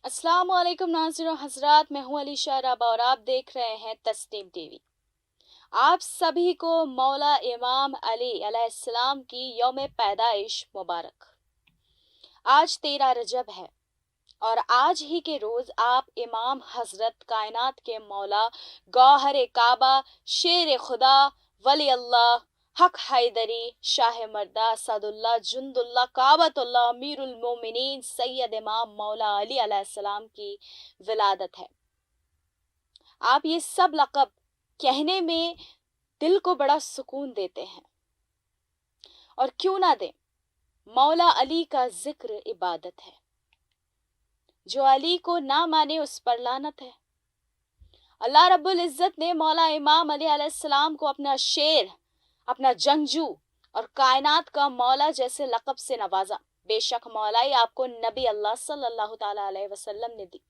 अस्सलाम वालेकुम नाज़रीन हज़रात, मैं हूँ अलीशा राबा और आप देख रहे हैं तस्नीम टीवी। आप सभी को मौला इमाम अली अलैहिस्सलाम की यौम पैदाइश मुबारक। आज 13 रजब है और आज ही के रोज़ आप इमाम हज़रत कायनात के मौला गौहर काबा शेर खुदा वली अल्लाह हक हैदरी शाह मर्दा सदुल्ला जुंदुल्ला काबतुल्ला अमीरुल मोमिनीन सैयद इमाम मौला अली अलैहिस्सलाम की विलादत है। आप ये सब लक़ब कहने में दिल को बड़ा सुकून देते हैं और क्यों ना दें। मौला अली का जिक्र इबादत है, जो अली को ना माने उस पर लानत है। अल्लाह रब्बुल इज़्ज़त ने मौला इमाम अली अलैहिस्सलाम को अपना शेर, अपना जंगजू और कायनात का मौला जैसे लक़ब से नवाजा। बेशक मौलाई आपको नबी अल्लाह सल्लल्लाहु ताला अलैहि वसल्लम ने दी,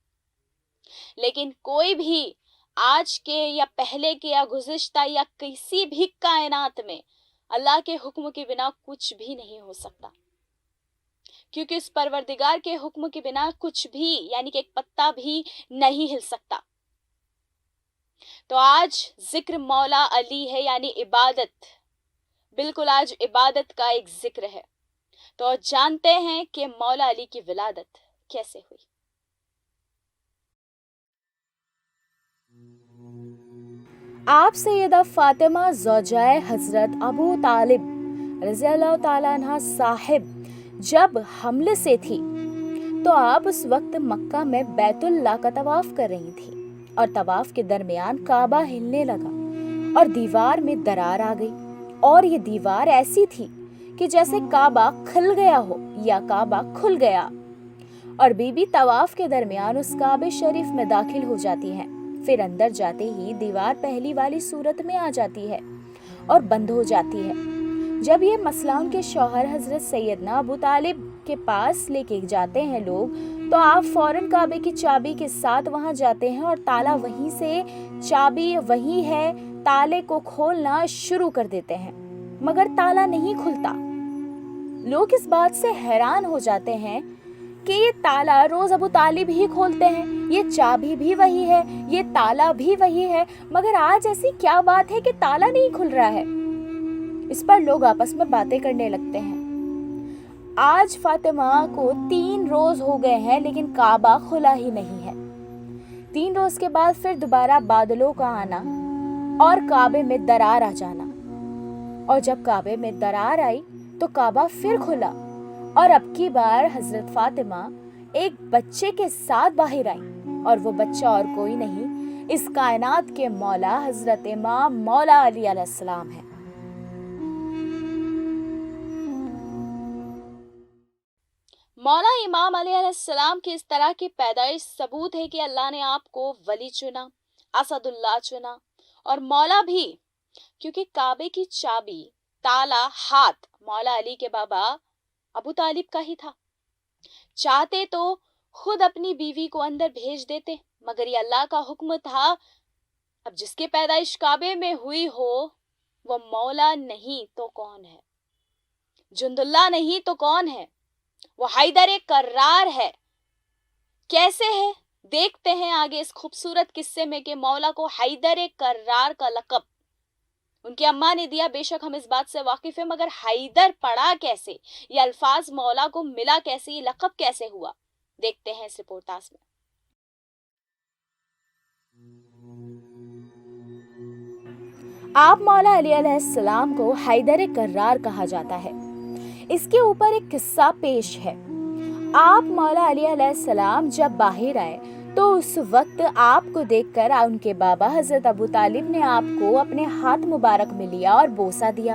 लेकिन कोई भी आज के या पहले के या गुज़िश्ता या किसी भी कायनात में अल्लाह के हुक्म के बिना कुछ भी नहीं हो सकता, क्योंकि उस परवरदिगार के हुक्म के बिना कुछ भी यानी कि एक पत्ता भी नहीं हिल सकता। तो आज जिक्र मौला अली है, यानी इबादत, बिल्कुल आज इबादत का एक जिक्र है। तो जानते हैं कि मौला अली की विलादत कैसे हुई। आप सैयदा फातिमा ज़ौजाए हज़रत अबू तालिब रज़ियल्लाहु ताला अन्हा साहिब जब हमले से थी तो आप उस वक्त मक्का में बैतुल्लाह का तवाफ कर रही थी और तवाफ के दरमियान काबा हिलने लगा और दीवार में दरार आ गई। और ये दीवार ऐसी थी कि जैसे काबा खिल गया हो या काबा खुल गया। और बीबी तवाफ के दरमियान उस काबे शरीफ में दाखिल हो जाती हैं। फिर अंदर जाते ही दीवार पहली वाली सूरत में आ जाती है और बंद हो जाती है। जब ये मसला उनके शौहर हजरत सैयदना अबू तालिब के पास लेके जाते हैं लोग, तो आप फौरन काबे की चाबी के साथ वहां जाते हैं और ताला वहीं से, चाबी वहीं है, ताले को खोलना शुरू कर देते हैं, मगर ताला नहीं खुलता। लोग इस बात से हैरान हो जाते हैं कि ये ताला रोज अबू तालिब ही खोलते हैं, ये चाबी भी वही है, ये ताला भी वही है, मगर आज ऐसी क्या बात है कि ताला नहीं खुल रहा है। इस पर लोग आपस में बातें करने लगते हैं। आज फातिमा को 3 रोज हो गए हैं लेकिन काबा खुला ही नहीं है। 3 रोज के बाद फिर दोबारा बादलों का आना और काबे में दरार आ जाना, और जब काबे में दरार आई तो काबा फिर खुला और अब की बार हजरत फातिमा एक बच्चे के साथ बाहर आई, और वो बच्चा और कोई नहीं, इस कायनात के मौला हजरत इमाम मौला अली अलैहिस्सलाम है। मौला इमाम अली अलैहिस्सलाम की इस तरह की पैदाइश सबूत है कि अल्लाह ने आपको वली चुना, असदुल्लाह चुना और मौला भी, क्योंकि काबे की चाबी, ताला, हाथ मौला अली के बाबा अबू तालिब का ही था। चाहते तो खुद अपनी बीवी को अंदर भेज देते, मगर ये अल्लाह का हुक्म था। अब जिसकी पैदाइश काबे में हुई हो वो मौला नहीं तो कौन है, जुंदुल्ला नहीं तो कौन है, वो हैदर कर्रार है। कैसे है देखते हैं आगे इस खूबसूरत किस्से में कि मौला को हैदर कर्रार का लक़ब उनकी अम्मा ने दिया। बेशक हम इस बात से वाकिफ है, मगर हैदर पढ़ा कैसे, ये अल्फाज मौला को मिला कैसे, ये लक़ब कैसे हुआ, देखते हैं इस रिपोर्टाज में। आप मौला अली अलैहिस्सलाम को हैदर कर्रार कहा जाता है। इसके ऊपर एक किस्सा पेश है। आप मौला अली अलैहिस्सलाम जब बाहर आए तो उस वक्त आपको देखकर उनके बाबा हजरत अबू तालिब ने आपको अपने हाथ मुबारक में लिया और बोसा दिया,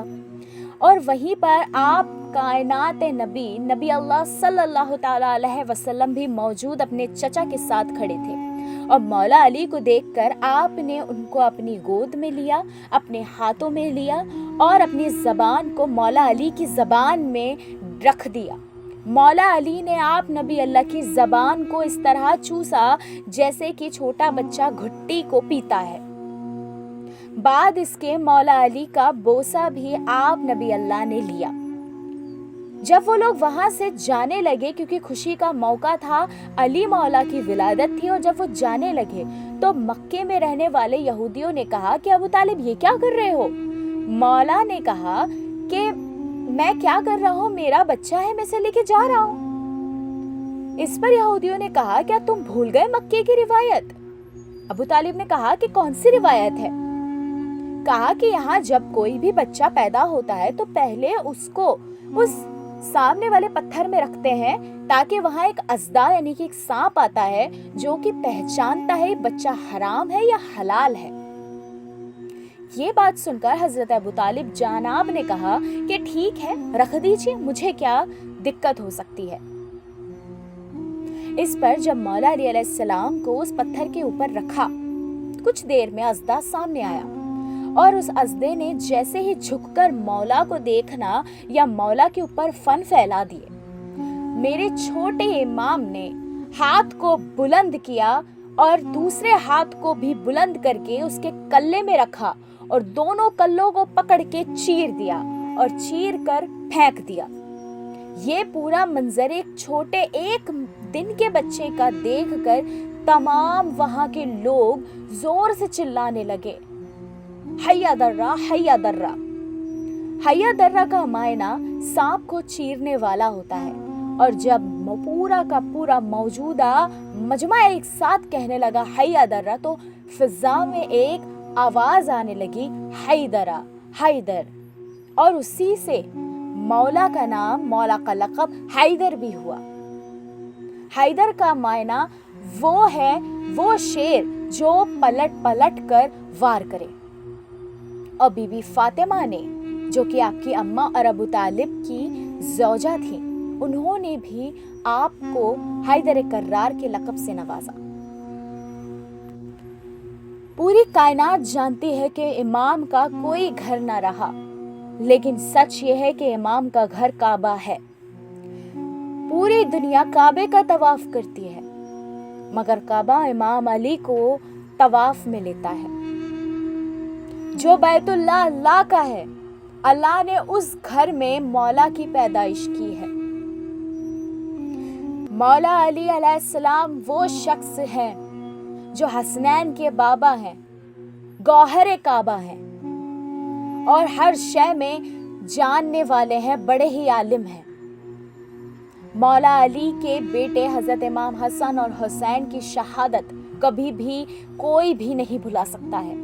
और वहीं पर आप कायनात नबी अल्लाह सल्लल्लाहु ताला अलैहि वसल्लम भी मौजूद अपने चचा के साथ खड़े थे। और मौला अली को देखकर आपने उनको अपनी गोद में लिया, अपने हाथों में लिया और अपनी ज़बान को मौला अली की ज़बान में रख दिया। मौला अली ने आप नबी अल्लाह की ज़बान को इस तरह चूसा जैसे कि छोटा बच्चा घुट्टी को पीता है। बाद इसके मौला अली का बोसा भी आप नबी अल्लाह ने लिया। जब वो लोग वहाँ से जाने लगे, क्योंकि खुशी का मौका था, अली मौला की विलादत थी, और जब वो जाने लगे तो मक्के में रहने वाले यहूदियों ने कहा कि अबू तालिब ये क्या कर रहे हो? मौला ने कहा कि मैं क्या कर रहा हूँ, मेरा बच्चा है, मैं इसे लेके जा रहा हूँ। इस पर यहूदियों ने कहा, क्या तुम भूल गए मक्के की रिवायत? अबू तालिब ने कहा कि कौन सी रिवायत है? कहा कि यहाँ जब कोई भी बच्चा पैदा होता है तो पहले उसको उस सामने वाले पत्थर में रखते हैं, ताकि वहाँ एक अज़दा यानी कि एक सांप आता है जो कि पहचानता है बच्चा हराम है या हलाल है। ये बात सुनकर हजरत अबू तालिब जनाब ने कहा कि ठीक है, रख दीजिए, मुझे क्या दिक्कत हो सकती है। इस पर जब मौला अली अलैहिस्सलाम को उस पत्थर के ऊपर रखा, कुछ देर में अज़दा सामने आया, और उस अज़दे ने जैसे ही झुककर मौला को देखना या मौला के ऊपर फन फैला दिए, मेरे छोटे इमाम ने हाथ को बुलंद किया और दूसरे हाथ को भी बुलंद करके उसके कल्ले में रखा और दोनों कल्लों को पकड़ के चीर दिया और चीर कर फेंक दिया। ये पूरा मंजर एक छोटे एक दिन के बच्चे का देखकर तमाम वहां के लोग जोर से चिल्लाने लगे, हैया दर्रा, हैया दर्रा। हैया दर्रा का मायना सांप को चीरने वाला होता है, और जब पूरा का पूरा मौजूदा मजमा एक साथ कहने लगा हैया दर्रा, तो फिजा में एक आवाज आने लगी, हैदरा, हैदर। और उसी से मौला का नाम, मौला का लक़ब हैदर भी हुआ। हैदर का मायना वो है, वो शेर जो पलट पलट कर वार करे। और बीबी फातिमा ने, जो कि आपकी अम्मा और अबू तालिब की ज़ौजा थी, उन्होंने भी आपको हैदर कर्रार के लक़ब से नवाजा। पूरी कायनात जानती है कि इमाम का कोई घर ना रहा, लेकिन सच ये है कि इमाम का घर काबा है। पूरी दुनिया काबे का तवाफ करती है, मगर काबा इमाम अली को तवाफ में लेता है। जो बैतुल्लाह अल्लाह का है, अल्लाह ने उस घर में मौला की पैदाइश की है। मौला अली अलैहिस्सलाम वो शख्स हैं जो हसनैन के बाबा हैं, गौहर काबा हैं, और हर शय में जानने वाले हैं, बड़े ही आलिम हैं। मौला अली के बेटे हजरत इमाम हसन और हुसैन की शहादत कभी भी कोई भी नहीं भुला सकता है।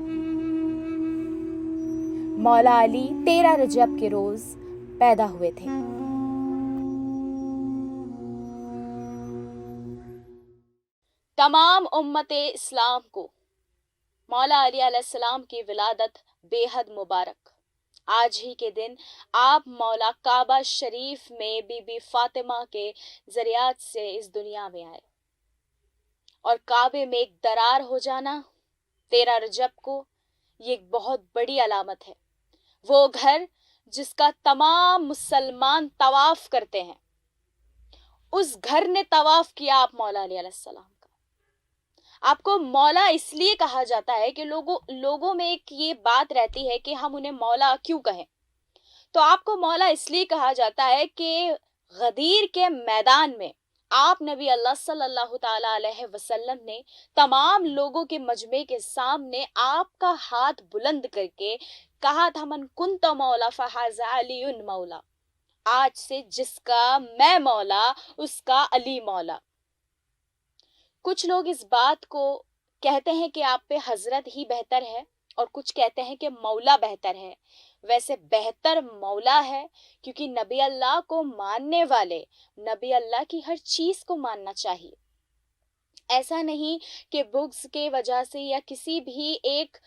मौला अली 13 रजब के रोज पैदा हुए थे। तमाम उम्मते इस्लाम को मौला अली अलैहिस्सलाम की विलादत बेहद मुबारक। आज ही के दिन आप मौला काबा शरीफ में बीबी फातिमा के जरियात से इस दुनिया में आए, और काबे में एक दरार हो जाना 13 रजब को, ये एक बहुत बड़ी अलामत है। वो घर जिसका तमाम मुसलमान तवाफ करते हैं, उस घर ने तवाफ किया आप मौला अली अलैहिस्सलाम का। आपको मौला इसलिए कहा जाता है कि लोगों में एक ये बात रहती है कि हम उन्हें मौला क्यों कहें। तो आपको मौला इसलिए कहा जाता है कि गदीर के मैदान में आप नबी अल्लाह सल्लल्लाहु ताला अलैहि वसल्लम ने तमाम लोगों के मजमे के सामने आपका हाथ बुलंद करके कहा था, मन कुंत मौला फहाज़ा अलीउन मौला, आज से जिसका मैं मौला उसका अली मौला। कुछ लोग इस बात को कहते हैं कि आप पे हजरत ही बेहतर है, और कुछ कहते हैं कि मौला बेहतर है। वैसे बेहतर मौला है, क्योंकि नबी अल्लाह को मानने वाले नबी अल्लाह की हर चीज को मानना चाहिए। ऐसा नहीं कि बुग्ज के वजह से या किसी भी एक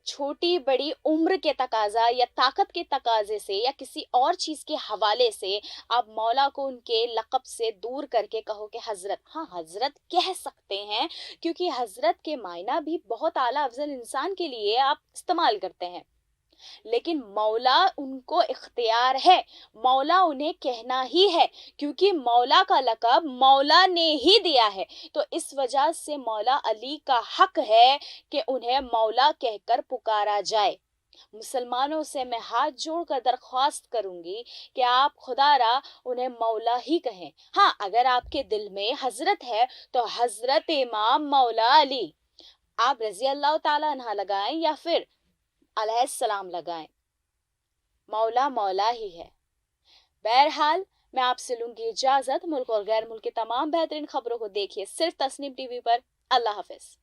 छोटी बड़ी उम्र के तकाजा या ताकत के तकाजे से या किसी और चीज के हवाले से आप मौला को उनके लक़ब से दूर करके कहो कि हजरत। हाँ, हजरत कह सकते हैं, क्योंकि हजरत के मायना भी बहुत आला अफजल इंसान के लिए आप इस्तेमाल करते हैं, लेकिन मौला उनको इख्तियार है, मौला उन्हें कहना ही है, क्योंकि मौला का लक़ब मौला ने ही दिया है। तो इस वजह से मौला अली का हक है कि उन्हें मौला कहकर पुकारा जाए। مسلمانوں سے میں ہاتھ جوڑ کر درخواست کروں گی کہ آپ خدا را انہیں مولا ہی کہیں. ہاں، اگر آپ کے دل میں حضرت ہے تو حضرت امام مولا علی آپ رضی اللہ تعالیٰ عنہ لگائیں یا پھر علیہ السلام لگائیں، مولا مولا ہی ہے. بہرحال میں آپ سے لوں گی اجازت. ملک اور غیر ملک کی تمام بہترین خبروں کو دیکھیے صرف تسنیم ٹی وی پر. اللہ حافظ.